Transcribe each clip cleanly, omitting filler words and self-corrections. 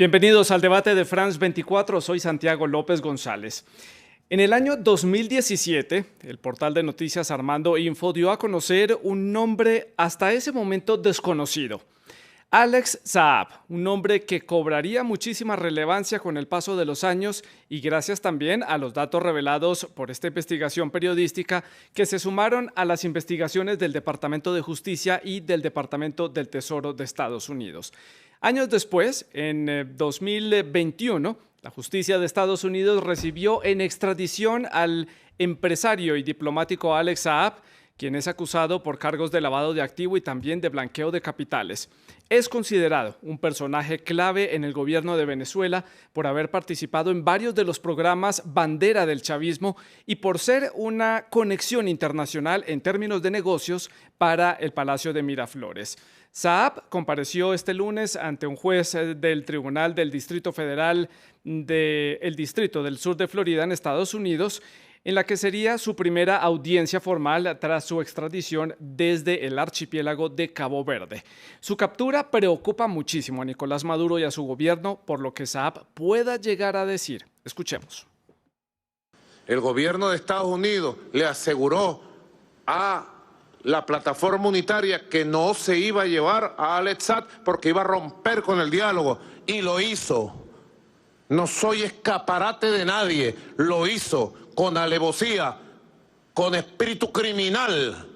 Bienvenidos al debate de France 24, soy Santiago López González. En el año 2017, el portal de noticias Armando Info dio a conocer un nombre hasta ese momento desconocido. Alex Saab, un nombre que cobraría muchísima relevancia con el paso de los años y gracias también a los datos revelados por esta investigación periodística que se sumaron a las investigaciones del Departamento de Justicia y del Departamento del Tesoro de Estados Unidos. Años después, en 2021, la justicia de Estados Unidos recibió en extradición al empresario y diplomático Alex Saab, quien es acusado por cargos de lavado de activo y también de blanqueo de capitales. Es considerado un personaje clave en el gobierno de Venezuela por haber participado en varios de los programas bandera del chavismo y por ser una conexión internacional en términos de negocios para el Palacio de Miraflores. Saab compareció este lunes ante un juez del Tribunal del Distrito Federal del Distrito del Sur de Florida en Estados Unidos, en la que sería su primera audiencia formal tras su extradición desde el archipiélago de Cabo Verde. Su captura preocupa muchísimo a Nicolás Maduro y a su gobierno por lo que Saab pueda llegar a decir. Escuchemos. El gobierno de Estados Unidos le aseguró a la plataforma unitaria que no se iba a llevar a Alex Saab porque iba a romper con el diálogo, y lo hizo. No soy escaparate de nadie, lo hizo con alevosía, con espíritu criminal.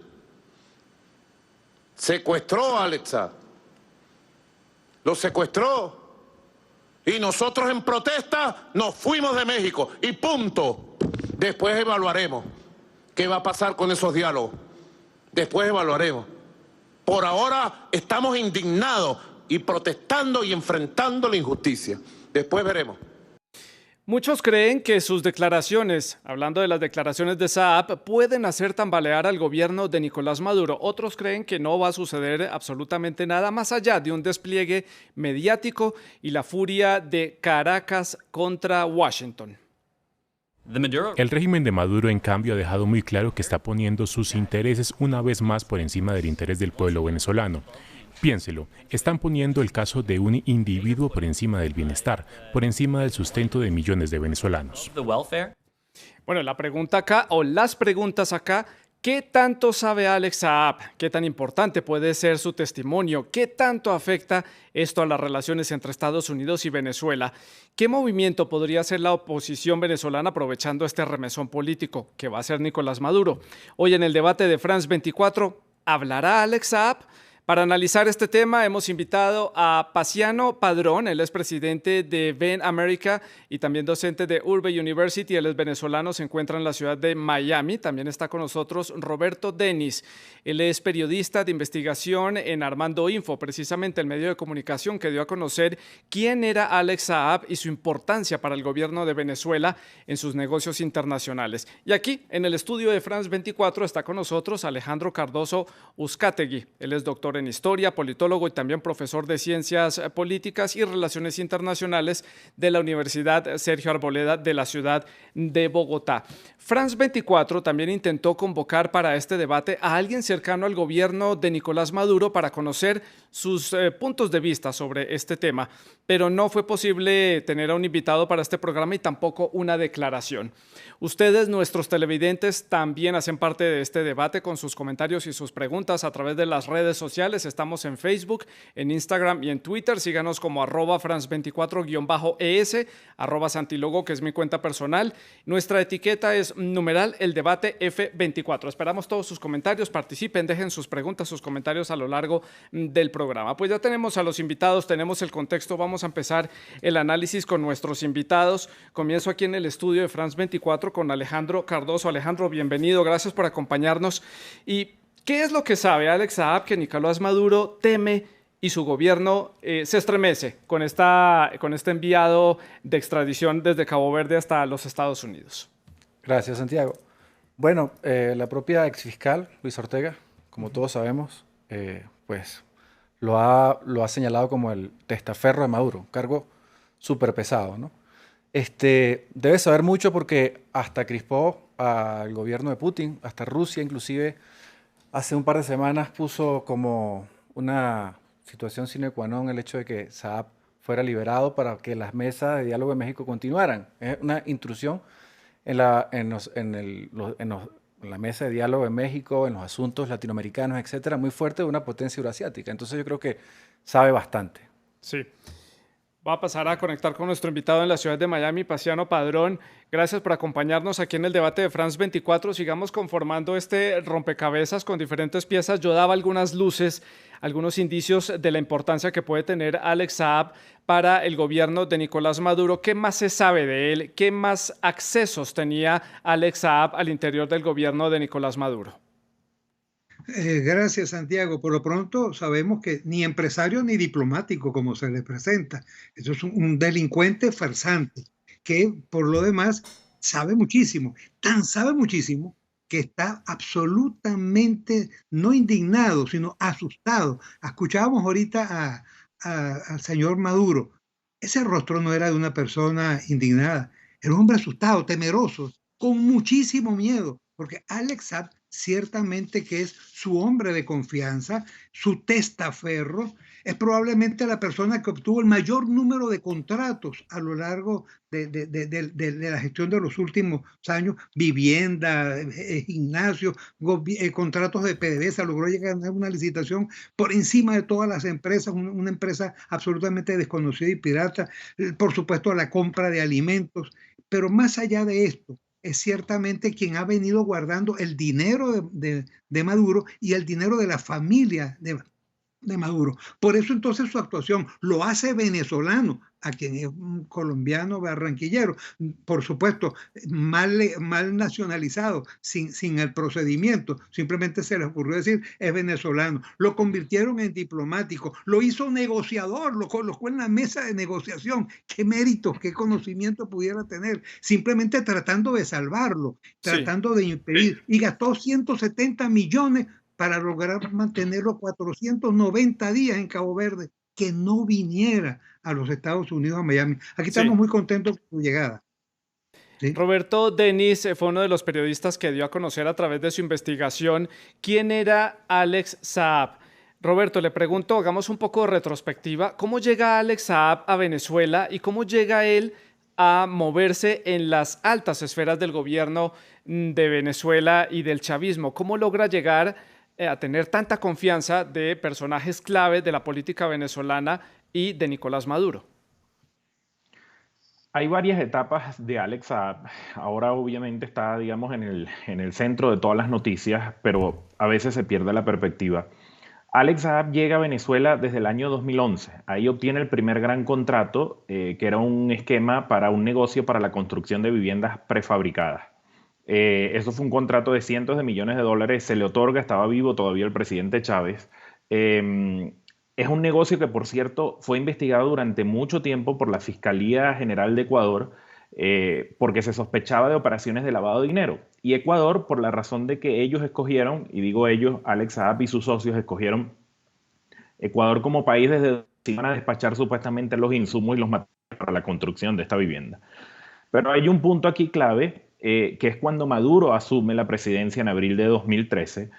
Secuestró a Alex Saab, lo secuestró, y nosotros en protesta nos fuimos de México y punto. Después evaluaremos qué va a pasar con esos diálogos, después evaluaremos. Por ahora estamos indignados y protestando y enfrentando la injusticia. Después veremos. Muchos creen que sus declaraciones, hablando de las declaraciones de Saab, pueden hacer tambalear al gobierno de Nicolás Maduro. Otros creen que no va a suceder absolutamente nada más allá de un despliegue mediático y la furia de Caracas contra Washington. El régimen de Maduro, en cambio, ha dejado muy claro que está poniendo sus intereses una vez más por encima del interés del pueblo venezolano. Piénselo, están poniendo el caso de un individuo por encima del bienestar, por encima del sustento de millones de venezolanos. Bueno, la pregunta acá, o las preguntas acá, ¿qué tanto sabe Alex Saab? ¿Qué tan importante puede ser su testimonio? ¿Qué tanto afecta esto a las relaciones entre Estados Unidos y Venezuela? ¿Qué movimiento podría hacer la oposición venezolana aprovechando este remesón político que va a hacer Nicolás Maduro? Hoy en el debate de France 24, ¿hablará Alex Saab? Para analizar este tema hemos invitado a Paciano Padrón, él es presidente de VEN America y también docente de Urbe University, él es venezolano, se encuentra en la ciudad de Miami. También está con nosotros Roberto Denis, él es periodista de investigación en Armando Info, precisamente el medio de comunicación que dio a conocer quién era Alex Saab y su importancia para el gobierno de Venezuela en sus negocios internacionales. Y aquí, en el estudio de France 24, está con nosotros Alejandro Cardoso Uzcategui, él es doctor en Historia, politólogo y también profesor de Ciencias Políticas y Relaciones Internacionales de la Universidad Sergio Arboleda de la ciudad de Bogotá. France 24 también intentó convocar para este debate a alguien cercano al gobierno de Nicolás Maduro para conocer sus puntos de vista sobre este tema, pero no fue posible tener a un invitado para este programa y tampoco una declaración. Ustedes, nuestros televidentes, también hacen parte de este debate con sus comentarios y sus preguntas a través de las redes sociales. Estamos en Facebook, en Instagram y en Twitter. Síganos como @France24_ES, @Santilogo, que es mi cuenta personal. Nuestra etiqueta es numeral el debate F24. Esperamos todos sus comentarios, participen, dejen sus preguntas, sus comentarios a lo largo del programa. Pues ya tenemos a los invitados, tenemos el contexto. Vamos a empezar el análisis con nuestros invitados. Comienzo aquí en el estudio de France 24 con Alejandro Cardoso. Alejandro, bienvenido, gracias por acompañarnos. ¿Y qué es lo que sabe Alex Saab que Nicolás Maduro teme y su gobierno se estremece con este enviado de extradición desde Cabo Verde hasta los Estados Unidos? Gracias, Santiago. Bueno, la propia exfiscal Luis Ortega, como todos sabemos, pues lo ha señalado como el testaferro de Maduro, un cargo súper pesado, ¿no? Debe saber mucho porque hasta crispó al gobierno de Putin, hasta Rusia inclusive, hace un par de semanas puso como una situación sine qua non el hecho de que Saab fuera liberado para que las mesas de diálogo de México continuaran. Es una intrusión en la, en los- en el- los- en la mesa de diálogo de México, en los asuntos latinoamericanos, etcétera, muy fuerte de una potencia euroasiática. Entonces yo creo que sabe bastante. Sí. Va a pasar a conectar con nuestro invitado en la ciudad de Miami, Paciano Padrón. Gracias por acompañarnos aquí en el debate de France 24. Sigamos conformando este rompecabezas con diferentes piezas. Yo daba algunas luces, algunos indicios de la importancia que puede tener Alex Saab para el gobierno de Nicolás Maduro. ¿Qué más se sabe de él? ¿Qué más accesos tenía Alex Saab al interior del gobierno de Nicolás Maduro? Gracias, Santiago. Por lo pronto sabemos que ni empresario ni diplomático, como se le presenta. Eso es un delincuente farsante que, por lo demás, sabe muchísimo. Tan sabe muchísimo que está absolutamente no indignado, sino asustado. Escuchábamos ahorita al señor Maduro. Ese rostro no era de una persona indignada, era un hombre asustado, temeroso, con muchísimo miedo, porque Alex Saab ciertamente que es su hombre de confianza, su testaferro, es probablemente la persona que obtuvo el mayor número de contratos a lo largo de la gestión de los últimos años, vivienda, gimnasio, contratos de PDVSA, logró llegar a ganar una licitación por encima de todas las empresas, una empresa absolutamente desconocida y pirata, por supuesto la compra de alimentos, pero más allá de esto, es ciertamente quien ha venido guardando el dinero de Maduro y el dinero de la familia de Maduro. Por eso entonces su actuación lo hace venezolano, a quien es un colombiano barranquillero, por supuesto, mal nacionalizado, sin el procedimiento, simplemente se les ocurrió decir es venezolano. Lo convirtieron en diplomático, lo hizo negociador, lo colocó en la mesa de negociación. ¿Qué méritos, qué conocimiento pudiera tener? Simplemente tratando de salvarlo, tratando de impedir, y gastó 170 millones para lograr mantenerlo 490 días en Cabo Verde, que no viniera a los Estados Unidos, a Miami. Aquí estamos muy contentos con su llegada. ¿Sí? Roberto Denis fue uno de los periodistas que dio a conocer a través de su investigación quién era Alex Saab. Roberto, le pregunto, hagamos un poco de retrospectiva, ¿cómo llega Alex Saab a Venezuela y cómo llega él a moverse en las altas esferas del gobierno de Venezuela y del chavismo? ¿Cómo logra llegar a tener tanta confianza de personajes clave de la política venezolana y de Nicolás Maduro? Hay varias etapas de Alex Saab. Ahora obviamente está, digamos, en el centro de todas las noticias, pero a veces se pierde la perspectiva. Alex Saab llega a Venezuela desde el año 2011. Ahí obtiene el primer gran contrato, que era un esquema para un negocio para la construcción de viviendas prefabricadas. Eso fue un contrato de cientos de millones de dólares, se le otorga, estaba vivo todavía el presidente Chávez. Es un negocio que, por cierto, fue investigado durante mucho tiempo por la Fiscalía General de Ecuador, porque se sospechaba de operaciones de lavado de dinero. Y Ecuador, por la razón de que ellos escogieron, y digo ellos, Alex Saab y sus socios escogieron Ecuador como país desde donde se iban a despachar supuestamente los insumos y los materiales para la construcción de esta vivienda. Pero hay un punto aquí clave, que es cuando Maduro asume la presidencia en abril de 2013,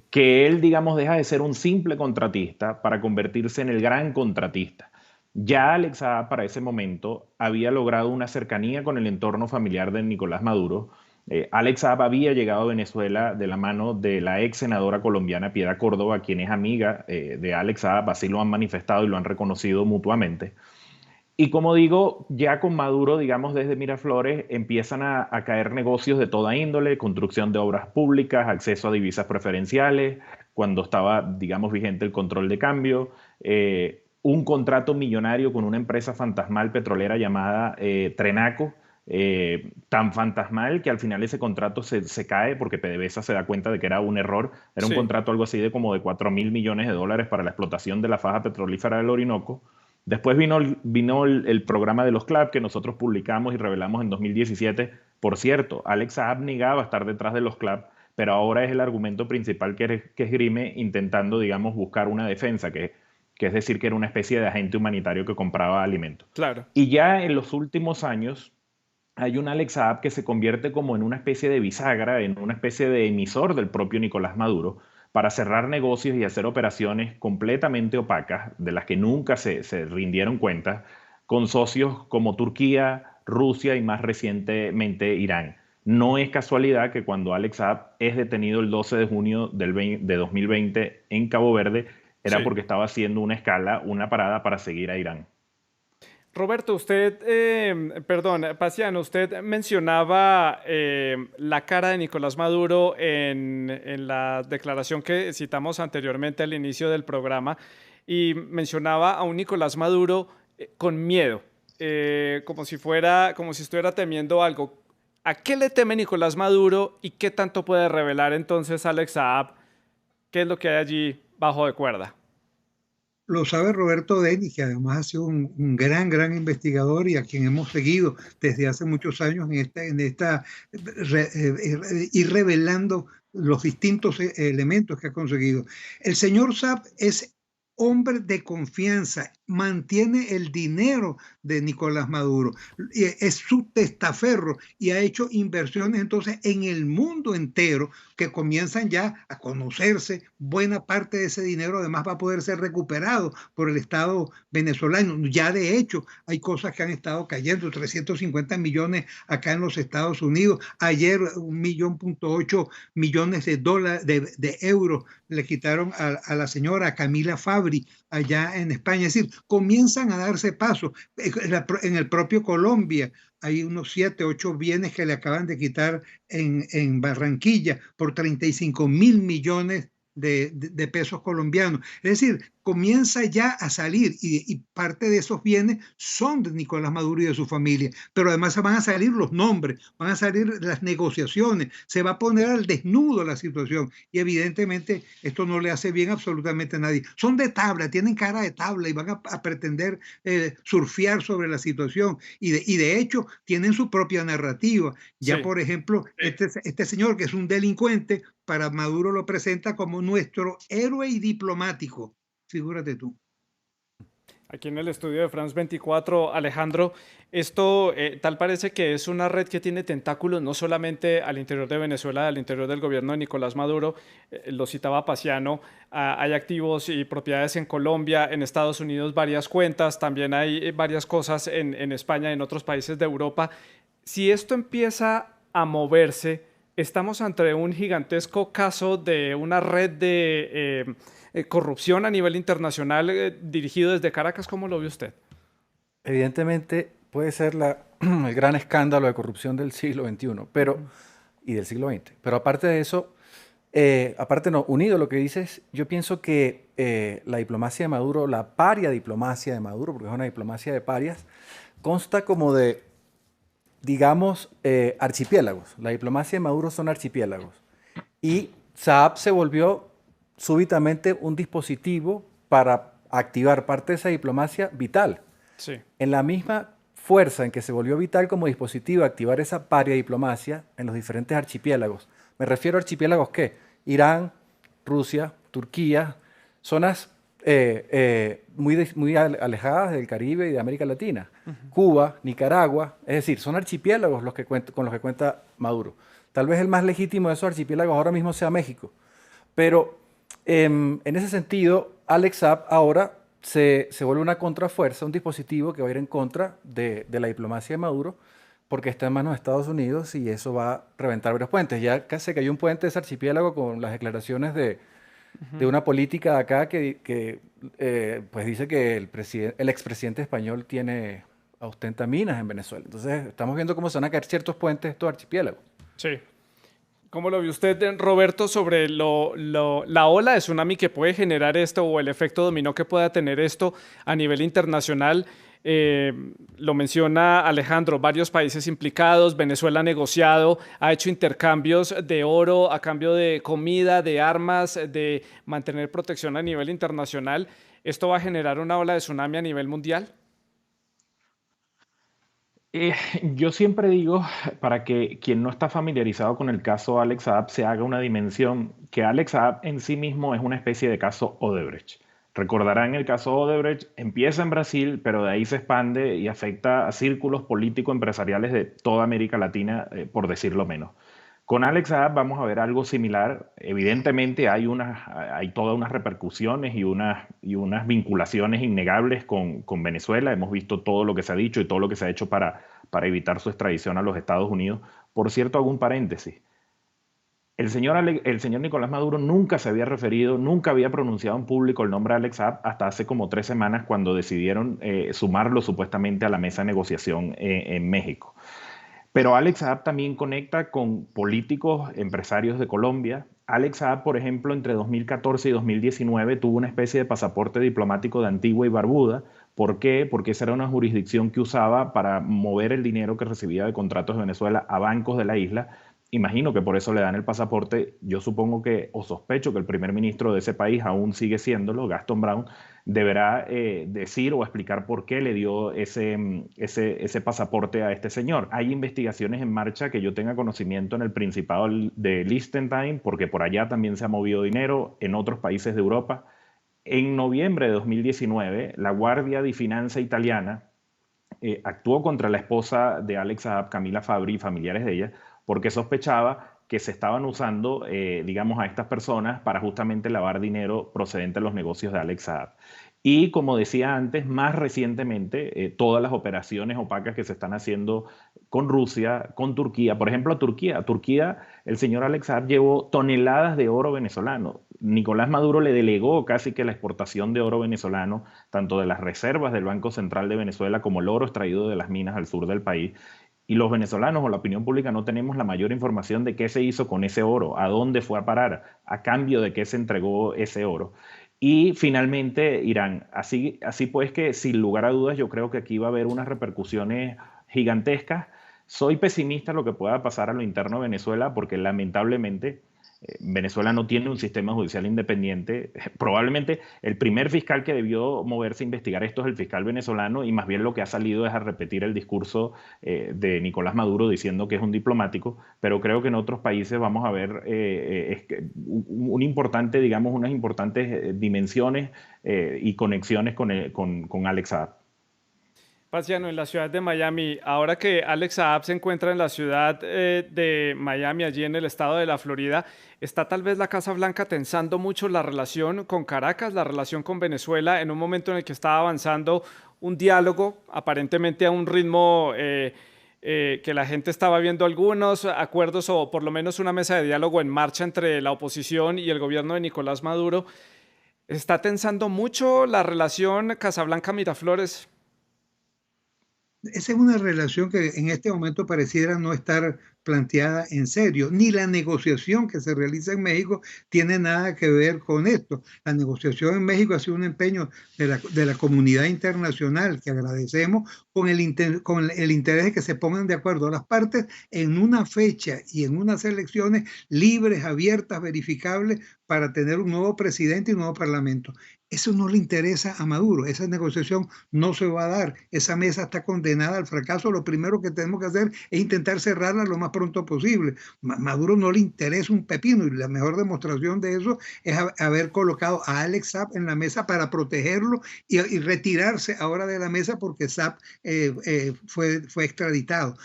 que él, digamos, deja de ser un simple contratista para convertirse en el gran contratista. Ya Alex Saab para ese momento había logrado una cercanía con el entorno familiar de Nicolás Maduro. Alex Saab había llegado a Venezuela de la mano de la ex senadora colombiana Piedra Córdoba, quien es amiga de Alex Saab, así lo han manifestado y lo han reconocido mutuamente. Y como digo, ya con Maduro, digamos, desde Miraflores empiezan a caer negocios de toda índole, construcción de obras públicas, acceso a divisas preferenciales, cuando estaba, digamos, vigente el control de cambio, un contrato millonario con una empresa fantasmal petrolera llamada Trenaco, tan fantasmal que al final ese contrato se cae porque PDVSA se da cuenta de que era un error. Era un contrato algo así de como de 4.000 millones de dólares para la explotación de la faja petrolífera del Orinoco. Después vino el programa de los CLAP que nosotros publicamos y revelamos en 2017. Por cierto, Alex Saab negaba estar detrás de los CLAP, pero ahora es el argumento principal que esgrime intentando, digamos, buscar una defensa, que es decir, que era una especie de agente humanitario que compraba alimentos. Claro. Y ya en los últimos años hay un Alex Saab que se convierte como en una especie de bisagra, en una especie de emisor del propio Nicolás Maduro, para cerrar negocios y hacer operaciones completamente opacas, de las que nunca se rindieron cuentas, con socios como Turquía, Rusia y más recientemente Irán. No es casualidad que cuando Alex Saab es detenido el 12 de junio de 2020 en Cabo Verde, era Sí. porque estaba haciendo una escala, una parada para seguir a Irán. Roberto, Paciano, usted mencionaba la cara de Nicolás Maduro en la declaración que citamos anteriormente al inicio del programa y mencionaba a un Nicolás Maduro con miedo, como si estuviera temiendo algo. ¿A qué le teme Nicolás Maduro y qué tanto puede revelar entonces Alex Saab? ¿Qué es lo que hay allí bajo de cuerda? Lo sabe Roberto Denis, que además ha sido un gran investigador y a quien hemos seguido desde hace muchos años ir revelando los distintos elementos que ha conseguido. El señor Saab es hombre de confianza, mantiene el dinero de Nicolás Maduro, es su testaferro y ha hecho inversiones entonces en el mundo entero que comienzan ya a conocerse. Buena parte de ese dinero además va a poder ser recuperado por el Estado venezolano. Ya de hecho hay cosas que han estado cayendo, 350 millones acá en los Estados Unidos. Ayer 1,8 millones de euros le quitaron a la señora Camila Fabri allá en España. Es decir, comienzan a darse pasos. En el propio Colombia hay unos 7, 8 bienes que le acaban de quitar en Barranquilla por 35.000 millones de pesos colombianos. Es decir, comienza ya a salir y parte de esos bienes son de Nicolás Maduro y de su familia, pero además van a salir los nombres, van a salir las negociaciones, se va a poner al desnudo la situación y evidentemente esto no le hace bien absolutamente a nadie. Son de tabla, tienen cara de tabla y van a pretender surfear sobre la situación y de hecho tienen su propia narrativa. Ya Sí. por ejemplo, este señor que es un delincuente, para Maduro lo presenta como nuestro héroe y diplomático. Figúrate tú. Aquí en el estudio de France 24, Alejandro, esto tal parece que es una red que tiene tentáculos no solamente al interior de Venezuela, al interior del gobierno de Nicolás Maduro, lo citaba Paciano, hay activos y propiedades en Colombia, en Estados Unidos varias cuentas, también hay varias cosas en España, en otros países de Europa. Si esto empieza a moverse, estamos ante un gigantesco caso de una red de corrupción a nivel internacional dirigido desde Caracas. ¿Cómo lo ve usted? Evidentemente puede ser el gran escándalo de corrupción del siglo XXI, y del siglo XX. Pero aparte de eso, unido a lo que dices, yo pienso que la diplomacia de Maduro, la paria diplomacia de Maduro, porque es una diplomacia de parias, consta como de, digamos, archipiélagos. La diplomacia de Maduro son archipiélagos. Y Saab se volvió súbitamente un dispositivo para activar parte de esa diplomacia vital. Sí. En la misma fuerza en que se volvió vital como dispositivo activar esa paria diplomacia en los diferentes archipiélagos. Me refiero a archipiélagos que Irán, Rusia, Turquía, zonas muy alejadas del Caribe y de América Latina. Cuba, Nicaragua, es decir, son archipiélagos con los que cuenta Maduro. Tal vez el más legítimo de esos archipiélagos ahora mismo sea México. Pero en ese sentido, Alex Saab ahora se vuelve una contrafuerza, un dispositivo que va a ir en contra de la diplomacia de Maduro, porque está en manos de Estados Unidos y eso va a reventar varios puentes. Ya se cayó un puente de ese archipiélago con las declaraciones de una política de acá que pues dice que el expresidente español ostenta minas en Venezuela. Entonces estamos viendo cómo se van a caer ciertos puentes de estos archipiélagos. Sí. ¿Cómo lo vio usted, Roberto, sobre la ola de tsunami que puede generar esto o el efecto dominó que pueda tener esto a nivel internacional? Lo menciona Alejandro, varios países implicados, Venezuela ha negociado, ha hecho intercambios de oro a cambio de comida, de armas, de mantener protección a nivel internacional. ¿Esto va a generar una ola de tsunami a nivel mundial? Yo siempre digo, para que quien no está familiarizado con el caso Alex Saab se haga una dimensión, que Alex Saab en sí mismo es una especie de caso Odebrecht. Recordarán el caso Odebrecht, empieza en Brasil, pero de ahí se expande y afecta a círculos político-empresariales de toda América Latina, por decirlo menos. Con Alex Saab vamos a ver algo similar. Evidentemente hay todas unas repercusiones y unas vinculaciones innegables con Venezuela. Hemos visto todo lo que se ha dicho y todo lo que se ha hecho para evitar su extradición a los Estados Unidos. Por cierto, hago un paréntesis. El señor Nicolás Maduro nunca se había referido, nunca había pronunciado en público el nombre de Alex Saab hasta hace como 3 semanas, cuando decidieron sumarlo supuestamente a la mesa de negociación en México. Pero Alex Saab también conecta con políticos, empresarios de Colombia. Alex Saab, por ejemplo, entre 2014 y 2019 tuvo una especie de pasaporte diplomático de Antigua y Barbuda. ¿Por qué? Porque esa era una jurisdicción que usaba para mover el dinero que recibía de contratos de Venezuela a bancos de la isla. Imagino que por eso le dan el pasaporte. Yo supongo que, o sospecho que el primer ministro de ese país aún sigue siéndolo, Gaston Brown, deberá decir o explicar por qué le dio ese pasaporte a este señor. Hay investigaciones en marcha que yo tenga conocimiento en el Principado de Liechtenstein, porque por allá también se ha movido dinero, en otros países de Europa. En noviembre de 2019, la Guardia di Finanza italiana actuó contra la esposa de Alex Saab, Camila Fabri, y familiares de ella, porque sospechaba que se estaban usando, digamos, a estas personas para justamente lavar dinero procedente de los negocios de Alex Saab. Y como decía antes, más recientemente, todas las operaciones opacas que se están haciendo con Rusia, con Turquía. Por ejemplo, Turquía, el señor Alex Saab llevó toneladas de oro venezolano. Nicolás Maduro le delegó casi que la exportación de oro venezolano, tanto de las reservas del Banco Central de Venezuela como el oro extraído de las minas al sur del país. Y los venezolanos o la opinión pública no tenemos la mayor información de qué se hizo con ese oro, a dónde fue a parar, a cambio de qué se entregó ese oro. Y finalmente, Irán. Así pues que, sin lugar a dudas, yo creo que aquí va a haber unas repercusiones gigantescas. Soy pesimista a lo que pueda pasar a lo interno de Venezuela, porque lamentablemente Venezuela no tiene un sistema judicial independiente. Probablemente el primer fiscal que debió moverse a investigar esto es el fiscal venezolano, y más bien lo que ha salido es a repetir el discurso de Nicolás Maduro diciendo que es un diplomático. Pero creo que en otros países vamos a ver unas importantes dimensiones y conexiones con Alex Saab. Paciano, en la ciudad de Miami, ahora que Alex Saab se encuentra en la ciudad de Miami, allí en el estado de la Florida, ¿está tal vez la Casa Blanca tensando mucho la relación con Caracas, la relación con Venezuela, en un momento en el que estaba avanzando un diálogo, aparentemente a un ritmo que la gente estaba viendo algunos acuerdos o por lo menos una mesa de diálogo en marcha entre la oposición y el gobierno de Nicolás Maduro? ¿Está tensando mucho la relación Casablanca-Miraflores? Esa es una relación que en este momento pareciera no estar planteada en serio, ni la negociación que se realiza en México tiene nada que ver con esto. La negociación en México ha sido un empeño de la comunidad internacional, que agradecemos, con el interés de que se pongan de acuerdo las partes en una fecha y en unas elecciones libres, abiertas, verificables, para tener un nuevo presidente y un nuevo parlamento. Eso no le interesa a Maduro, esa negociación no se va a dar, esa mesa está condenada al fracaso. Lo primero que tenemos que hacer es intentar cerrarla lo más pronto posible. Maduro no le interesa un pepino, y la mejor demostración de eso es haber colocado a Alex Saab en la mesa para protegerlo y retirarse ahora de la mesa porque Saab fue extraditado.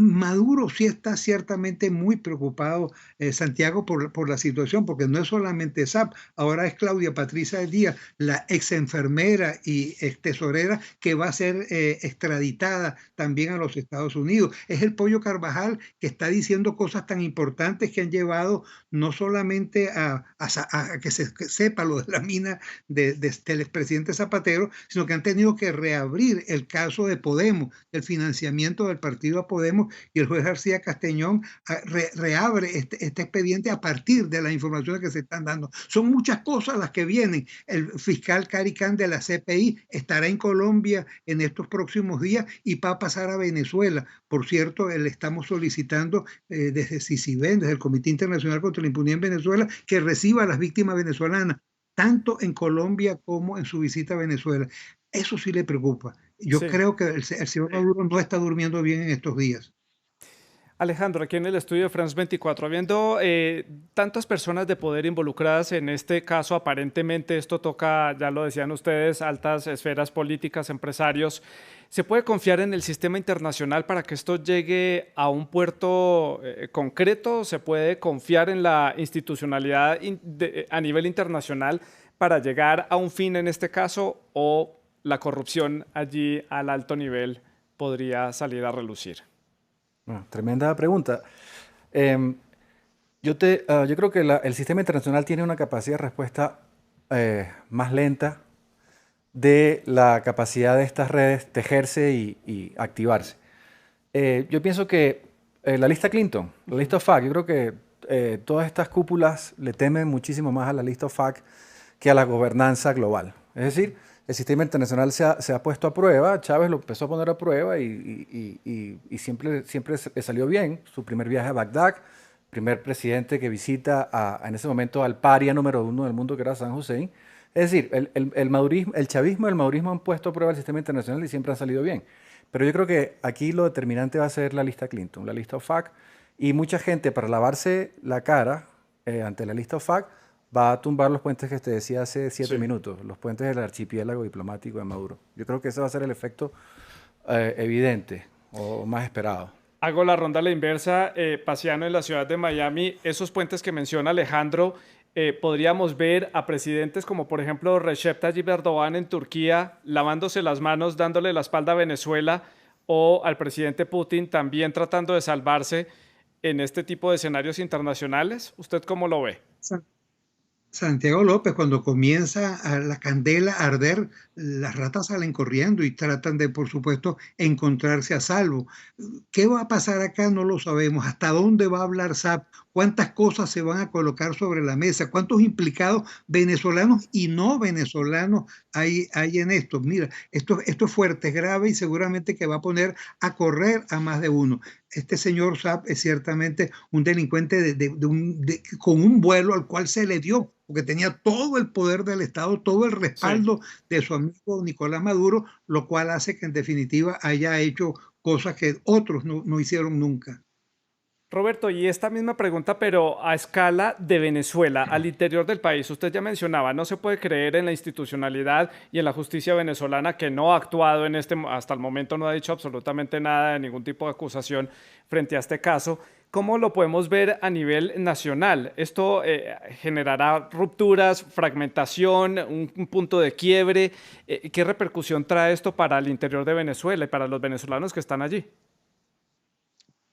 Maduro sí está ciertamente muy preocupado, Santiago, por la situación, porque no es solamente Saab, ahora es Claudia Patricia Díaz, la ex enfermera y ex tesorera, que va a ser extraditada también a los Estados Unidos. Es el Pollo Carvajal, que está diciendo cosas tan importantes que han llevado no solamente a que se sepa lo de la mina del expresidente Zapatero, sino que han tenido que reabrir el caso de Podemos, el financiamiento del partido a Podemos, y el juez García Castellón reabre este expediente a partir de las informaciones que se están dando. Son muchas cosas las que vienen. El fiscal Caricán de la CPI estará en Colombia en estos próximos días y va a pasar a Venezuela. Por cierto, le estamos solicitando desde CICIBEN, desde el Comité Internacional contra la Impunidad en Venezuela, que reciba a las víctimas venezolanas, tanto en Colombia como en su visita a Venezuela. Eso sí le preocupa. Yo creo que el señor Maduro no está durmiendo bien en estos días. Alejandro, aquí en el estudio de France 24, habiendo tantas personas de poder involucradas en este caso, aparentemente esto toca, ya lo decían ustedes, altas esferas políticas, empresarios. ¿Se puede confiar en el sistema internacional para que esto llegue a un puerto concreto? ¿Se puede confiar en la institucionalidad a nivel internacional para llegar a un fin en este caso, o la corrupción allí al alto nivel podría salir a relucir? Bueno, tremenda pregunta. Yo creo que el sistema internacional tiene una capacidad de respuesta más lenta de la capacidad de estas redes tejerse y activarse. Yo pienso que la lista Clinton, la lista OFAC, yo creo que todas estas cúpulas le temen muchísimo más a la lista OFAC que a la gobernanza global. Es decir, el sistema internacional se ha puesto a prueba. Chávez lo empezó a poner a prueba y siempre le salió bien. Su primer viaje a Bagdad, primer presidente que visita en ese momento al paria número 1 del mundo, que era Saddam Hussein. Es decir, el chavismo y el madurismo han puesto a prueba el sistema internacional y siempre han salido bien. Pero yo creo que aquí lo determinante va a ser la lista Clinton, la lista OFAC, y mucha gente, para lavarse la cara ante la lista OFAC, va a tumbar los puentes que te decía hace 7 minutos, los puentes del archipiélago diplomático de Maduro. Yo creo que ese va a ser el efecto evidente o más esperado. Hago la ronda a la inversa. Paseando en la ciudad de Miami, esos puentes que menciona Alejandro, podríamos ver a presidentes como, por ejemplo, Recep Tayyip Erdogan en Turquía, lavándose las manos, dándole la espalda a Venezuela, o al presidente Putin también tratando de salvarse en este tipo de escenarios internacionales. ¿Usted cómo lo ve? Santiago López, cuando comienza la candela a arder, las ratas salen corriendo y tratan de, por supuesto, encontrarse a salvo. ¿Qué va a pasar acá? No lo sabemos. ¿Hasta dónde va a hablar SAP? ¿Cuántas cosas se van a colocar sobre la mesa? ¿Cuántos implicados venezolanos y no venezolanos hay en esto? Mira, esto es fuerte, es grave y seguramente que va a poner a correr a más de uno. Este señor Saab es ciertamente un delincuente con un vuelo al cual se le dio, porque tenía todo el poder del Estado, todo el respaldo de su amigo Nicolás Maduro, lo cual hace que en definitiva haya hecho cosas que otros no hicieron nunca. Roberto, y esta misma pregunta, pero a escala de Venezuela, al interior del país. Usted ya mencionaba, no se puede creer en la institucionalidad y en la justicia venezolana, que no ha actuado hasta el momento, no ha dicho absolutamente nada de ningún tipo de acusación frente a este caso. ¿Cómo lo podemos ver a nivel nacional? ¿Esto generará rupturas, fragmentación, un punto de quiebre? ¿Qué repercusión trae esto para el interior de Venezuela y para los venezolanos que están allí?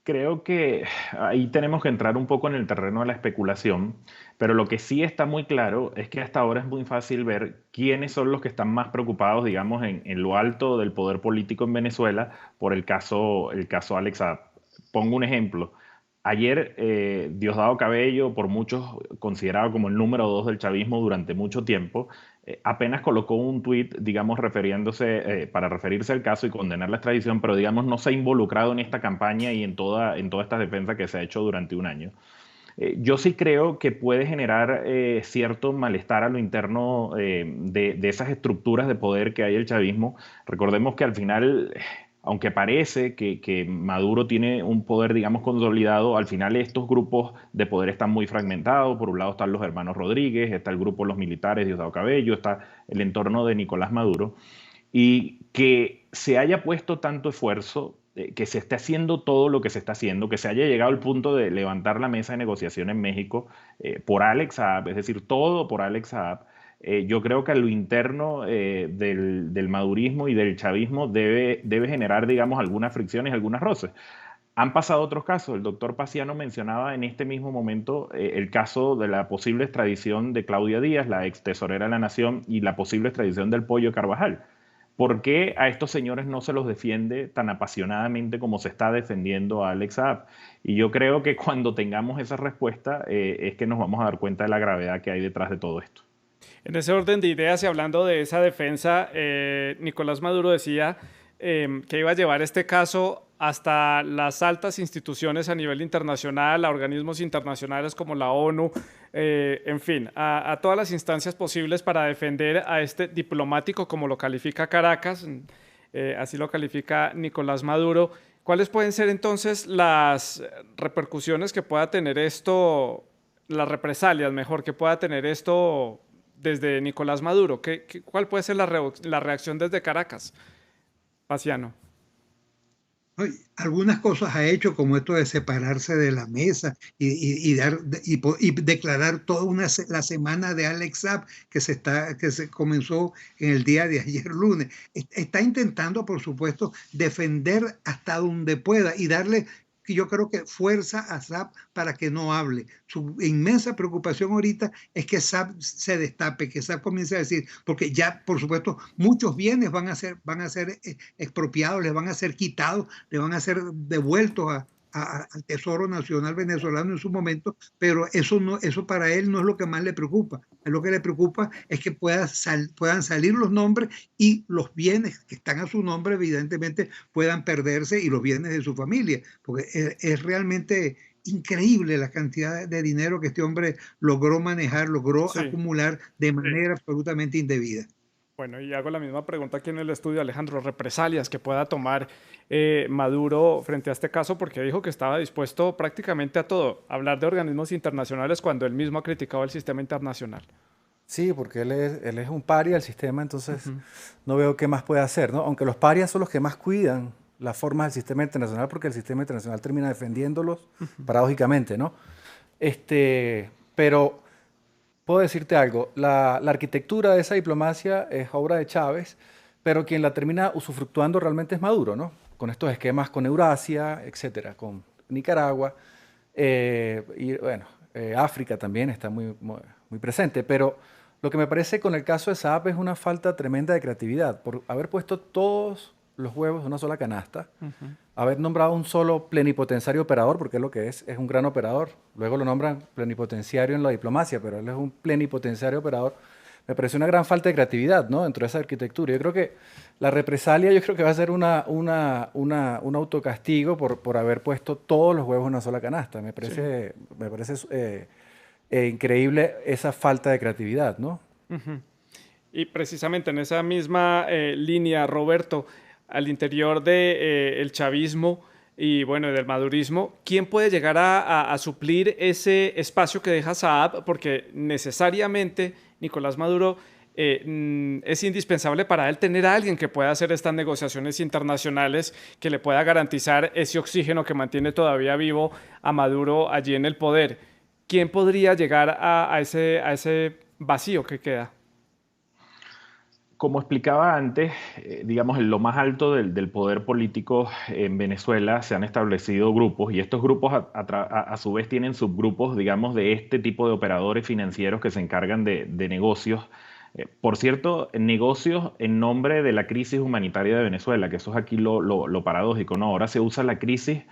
Creo que ahí tenemos que entrar un poco en el terreno de la especulación, pero lo que sí está muy claro es que hasta ahora es muy fácil ver quiénes son los que están más preocupados, digamos, en lo alto del poder político en Venezuela por el caso Alex Saab. Pongo un ejemplo. Ayer, Diosdado Cabello, por muchos considerado como el número 2 del chavismo durante mucho tiempo, apenas colocó un tuit, digamos, para referirse al caso y condenar la extradición, pero, digamos, no se ha involucrado en esta campaña y en toda esta defensa que se ha hecho durante un año. Yo sí creo que puede generar cierto malestar a lo interno de esas estructuras de poder que hay el chavismo. Recordemos que al final, aunque parece que Maduro tiene un poder, digamos, consolidado, al final estos grupos de poder están muy fragmentados. Por un lado están los hermanos Rodríguez, está el grupo de los militares, Diosdado Cabello, está el entorno de Nicolás Maduro. Y que se haya puesto tanto esfuerzo, que se esté haciendo todo lo que se está haciendo, que se haya llegado al punto de levantar la mesa de negociación en México por Alex Saab, es decir, todo por Alex Saab. Yo creo que a lo interno del madurismo y del chavismo debe generar, digamos, algunas fricciones, algunas roces. Han pasado otros casos. El doctor Paciano mencionaba en este mismo momento el caso de la posible extradición de Claudia Díaz, la ex tesorera de la Nación, y la posible extradición del Pollo Carvajal. ¿Por qué a estos señores no se los defiende tan apasionadamente como se está defendiendo a Alex Saab? Y yo creo que cuando tengamos esa respuesta es que nos vamos a dar cuenta de la gravedad que hay detrás de todo esto. En ese orden de ideas y hablando de esa defensa, Nicolás Maduro decía que iba a llevar este caso hasta las altas instituciones a nivel internacional, a organismos internacionales como la ONU, en fin, a todas las instancias posibles para defender a este diplomático, como lo califica Caracas, así lo califica Nicolás Maduro. ¿Cuáles pueden ser entonces las repercusiones que pueda tener esto, las represalias, mejor, que pueda tener esto desde Nicolás Maduro? ¿Cuál puede ser la reacción desde Caracas, Paciano? Algunas cosas ha hecho, como esto de separarse de la mesa y declarar toda la semana de Alex Saab que se comenzó en el día de ayer lunes. Está intentando, por supuesto, defender hasta donde pueda y darle, yo creo que fuerza a Saab para que no hable. Su inmensa preocupación ahorita es que Saab se destape, que Saab comience a decir, porque ya, por supuesto, muchos bienes van a ser expropiados, les van a ser quitados, les van a ser devueltos al Tesoro Nacional venezolano en su momento, pero eso para él no es lo que más le preocupa. Lo que le preocupa es que puedan salir los nombres y los bienes que están a su nombre, evidentemente, puedan perderse y los bienes de su familia, porque es realmente increíble la cantidad de dinero que este hombre logró manejar, logró acumular de manera absolutamente indebida. Bueno, y hago la misma pregunta aquí en el estudio, Alejandro, represalias que pueda tomar Maduro frente a este caso, porque dijo que estaba dispuesto prácticamente a todo, a hablar de organismos internacionales cuando él mismo ha criticado el sistema internacional. Sí, porque él es un paria del sistema, entonces no veo qué más puede hacer, ¿no? Aunque los parias son los que más cuidan las formas del sistema internacional, porque el sistema internacional termina defendiéndolos, paradójicamente, ¿no? Pero puedo decirte algo, la arquitectura de esa diplomacia es obra de Chávez, pero quien la termina usufructuando realmente es Maduro, ¿no? Con estos esquemas con Eurasia, etcétera, con Nicaragua, y bueno, África también está muy presente, pero lo que me parece con el caso de Saab es una falta tremenda de creatividad, por haber puesto todos los huevos en una sola canasta, haber nombrado un solo plenipotenciario operador, porque es lo que es un gran operador, luego lo nombran plenipotenciario en la diplomacia, pero él es un plenipotenciario operador, me parece una gran falta de creatividad, ¿no? Dentro de esa arquitectura. Yo creo que la represalia que va a ser un autocastigo por haber puesto todos los huevos en una sola canasta. Me parece increíble esa falta de creatividad, ¿no? Y precisamente en esa misma línea, Roberto, al interior del chavismo y bueno, del madurismo, ¿quién puede llegar a suplir ese espacio que deja Saab? Porque necesariamente Nicolás Maduro es indispensable para él tener a alguien que pueda hacer estas negociaciones internacionales, que le pueda garantizar ese oxígeno que mantiene todavía vivo a Maduro allí en el poder. ¿Quién podría llegar a ese vacío que queda? Como explicaba antes, digamos, en lo más alto del poder político en Venezuela se han establecido grupos y estos grupos a su vez tienen subgrupos, digamos, de este tipo de operadores financieros que se encargan de negocios. Por cierto, negocios en nombre de la crisis humanitaria de Venezuela, que eso es aquí lo paradójico, ¿no? Ahora se usa la crisis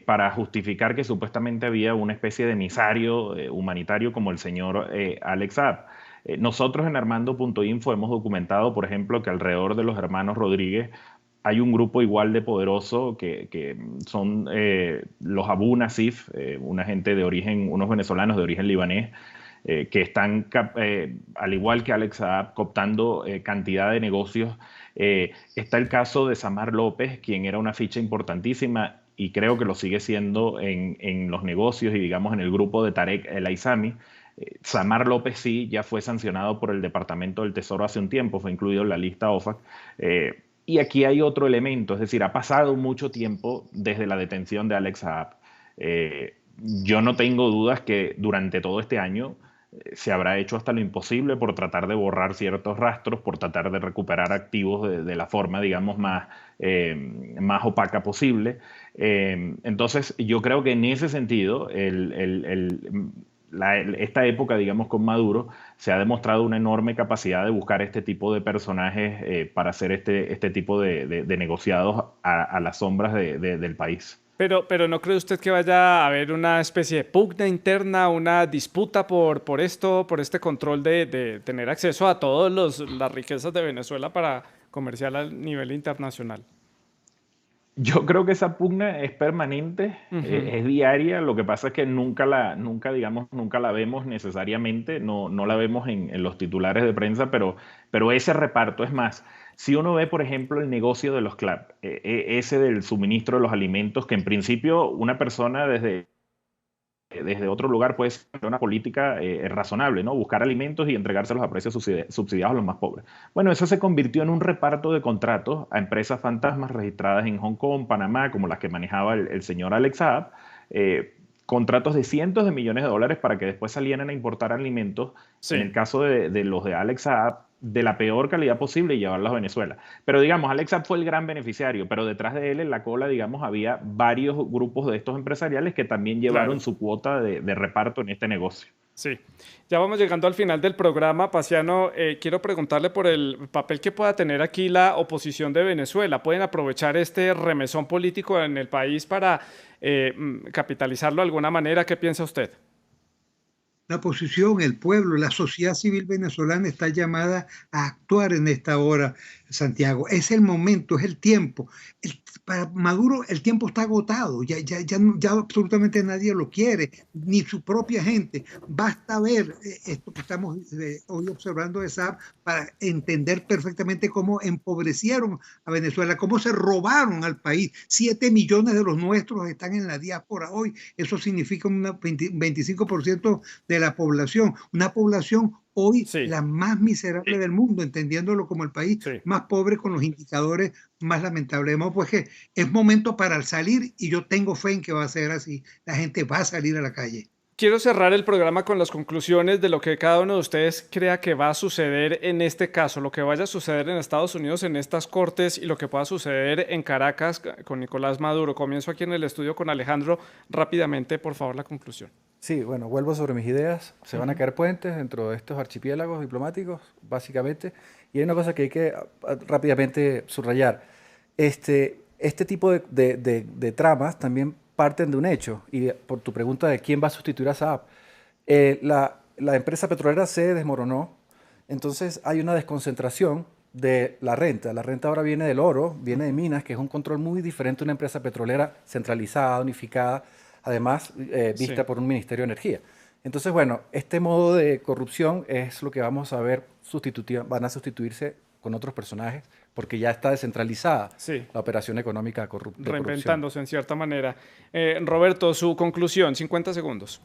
para justificar que supuestamente había una especie de emisario humanitario como el señor Alex Saab. Nosotros en Armando.info hemos documentado, por ejemplo, que alrededor de los hermanos Rodríguez hay un grupo igual de poderoso que son los Abu Nasif, una gente de origen, unos venezolanos de origen libanés, que están, al igual que Alex Saab, cooptando cantidad de negocios. Está el caso de Samar López, quien era una ficha importantísima y creo que lo sigue siendo en los negocios y digamos en el grupo de Tarek El Aissami. Samar López sí ya fue sancionado por el Departamento del Tesoro hace un tiempo, fue incluido en la lista OFAC. Y aquí hay otro elemento, es decir, ha pasado mucho tiempo desde la detención de Alex Saab. Yo no tengo dudas que durante todo este año se habrá hecho hasta lo imposible por tratar de borrar ciertos rastros, por tratar de recuperar activos de la forma, digamos, más opaca posible. Entonces, yo creo que en ese sentido, esta época, digamos, con Maduro, se ha demostrado una enorme capacidad de buscar este tipo de personajes para hacer este tipo de negociados a las sombras del país. Pero ¿no cree usted que vaya a haber una especie de pugna interna, una disputa por este control de tener acceso a todas las riquezas de Venezuela para comerciar a nivel internacional? Yo creo que esa pugna es permanente, es diaria. Lo que pasa es que nunca la vemos necesariamente, no la vemos en los titulares de prensa, pero ese reparto es más. Si uno ve, por ejemplo, el negocio de los CLAP, ese del suministro de los alimentos, que en principio una persona desde otro lugar puede ser una política razonable, ¿no? Buscar alimentos y entregárselos a precios subsidiados a los más pobres. Bueno, eso se convirtió en un reparto de contratos a empresas fantasmas registradas en Hong Kong, Panamá, como las que manejaba el señor Alex Saab, contratos de cientos de millones de dólares para que después salieran a importar alimentos, Sí. en el caso de los de Alex Saab, de la peor calidad posible y llevarlos a Venezuela. Pero digamos, Alex Saab fue el gran beneficiario, pero detrás de él en la cola, digamos, había varios grupos de estos empresariales que también llevaron Claro. su cuota de reparto en este negocio. Sí, ya vamos llegando al final del programa. Paciano, quiero preguntarle por el papel que pueda tener aquí la oposición de Venezuela. ¿Pueden aprovechar este remesón político en el país para capitalizarlo de alguna manera? ¿Qué piensa usted? La oposición, el pueblo, la sociedad civil venezolana está llamada a actuar en esta hora, Santiago. Es el momento, es el tiempo. Para Maduro el tiempo está agotado, ya absolutamente nadie lo quiere, ni su propia gente. Basta ver esto que estamos hoy observando de Saab para entender perfectamente cómo empobrecieron a Venezuela, cómo se robaron al país. 7 millones de los nuestros están en la diáspora hoy. Eso significa un 25% de la población, una población hoy Sí, la más miserable del mundo, entendiéndolo como el país sí. más pobre con los indicadores más lamentables. Pues que es momento para salir y yo tengo fe en que va a ser así. La gente va a salir a la calle. Quiero cerrar el programa con las conclusiones de lo que cada uno de ustedes crea que va a suceder en este caso, lo que vaya a suceder en Estados Unidos en estas cortes y lo que pueda suceder en Caracas con Nicolás Maduro. Comienzo aquí en el estudio con Alejandro. Rápidamente, por favor, la conclusión. Sí, bueno, vuelvo sobre mis ideas. Se van a caer puentes dentro de estos archipiélagos diplomáticos, básicamente. Y hay una cosa que hay que rápidamente subrayar. Este tipo de tramas también parten de un hecho. Y por tu pregunta de quién va a sustituir a Saab, la empresa petrolera se desmoronó. Entonces hay una desconcentración de la renta. La renta ahora viene del oro, viene de minas, que es un control muy diferente a una empresa petrolera centralizada, unificada, además vista Sí. por un Ministerio de Energía. Entonces, bueno, este modo de corrupción es lo que vamos a ver van a sustituirse con otros personajes porque ya está descentralizada Sí. la operación económica de corrupción. Reinventándose en cierta manera. Roberto, su conclusión, 50 segundos.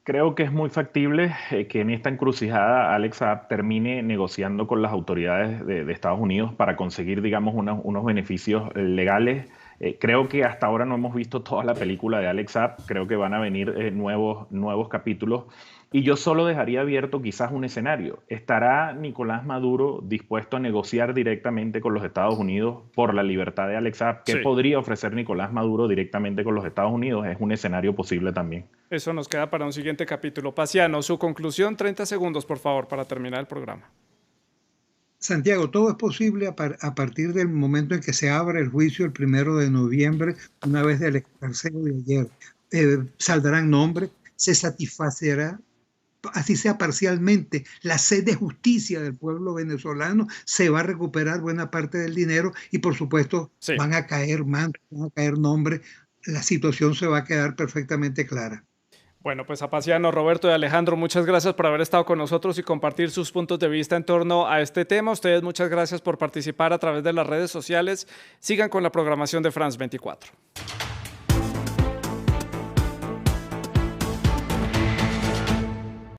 Creo que es muy factible que en esta encrucijada Alex Saab termine negociando con las autoridades de Estados Unidos para conseguir, digamos, unos beneficios legales. Creo que hasta ahora no hemos visto toda la película de Alex Saab. Creo que van a venir nuevos capítulos. Y yo solo dejaría abierto quizás un escenario. ¿Estará Nicolás Maduro dispuesto a negociar directamente con los Estados Unidos por la libertad de Alex Saab? ¿Qué Sí. podría ofrecer Nicolás Maduro directamente con los Estados Unidos? Es un escenario posible también. Eso nos queda para un siguiente capítulo. Paciano, su conclusión, 30 segundos, por favor, para terminar el programa. Santiago, todo es posible a partir del momento en que se abre el juicio el 1 de noviembre, una vez del escarceo de ayer. Saldrán nombres, se satisfacerá, así sea parcialmente, la sed de justicia del pueblo venezolano, se va a recuperar buena parte del dinero y por supuesto Sí. van a caer mantos, van a caer nombres, la situación se va a quedar perfectamente clara. Bueno, pues a Paciano, Roberto y Alejandro, muchas gracias por haber estado con nosotros y compartir sus puntos de vista en torno a este tema. Ustedes muchas gracias por participar a través de las redes sociales. Sigan con la programación de France 24.